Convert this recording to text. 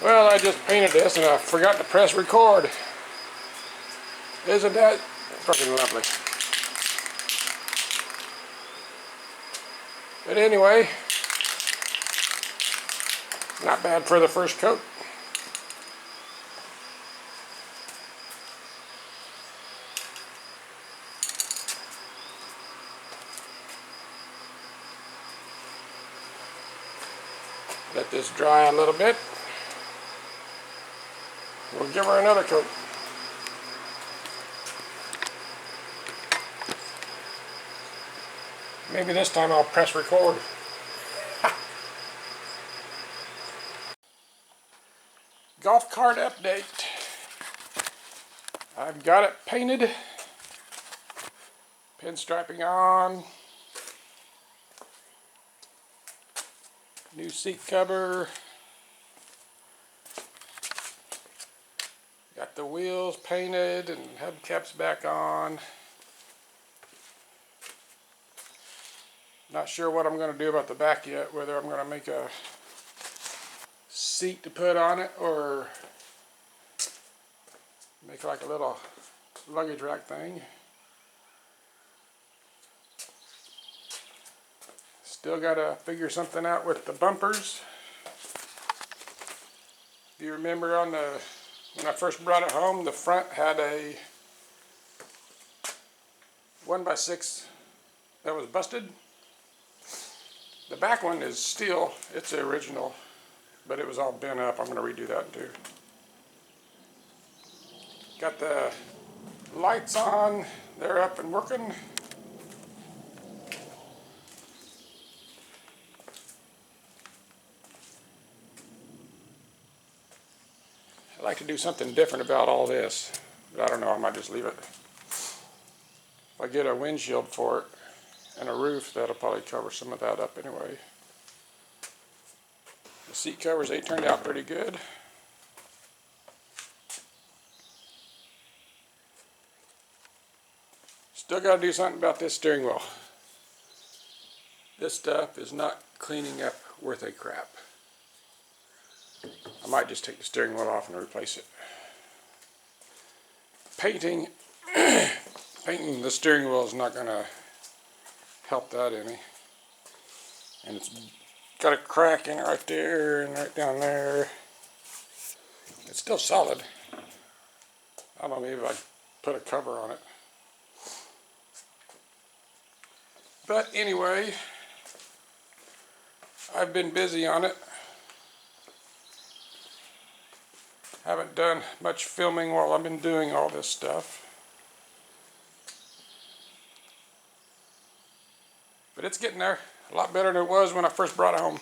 Well, I just painted this and I forgot to press record. Isn't that fucking lovely? But anyway, not bad for the first coat. Let this dry a little bit. We'll give her another coat. Maybe this time I'll press record. Golf cart update. I've got it painted. Pinstriping on. New seat cover. Got the wheels painted and hubcaps back on. Not sure what I'm going to do about the back yet, whether I'm going to make a seat to put on it or make like a little luggage rack thing. Still got to figure something out with the bumpers. If you remember when I first brought it home, the front had a 1x6 that was busted. The back one is steel, it's the original, but it was all bent up. I'm going to redo that too. Got the lights on, they're up and working. I'd like to do something different about all this, but I don't know, I might just leave it. If I get a windshield for it and a roof, that'll probably cover some of that up anyway. The seat covers, they turned out pretty good. Still got to do something about this steering wheel. This stuff is not cleaning up worth a crap. I might just take the steering wheel off and replace it. Painting the steering wheel is not going to help that any. And it's got a crack in it right there and right down there. It's still solid. I don't know, maybe if I put a cover on it. But anyway, I've been busy on it. Haven't done much filming while I've been doing all this stuff. But it's getting there. A lot better than it was when I first brought it home.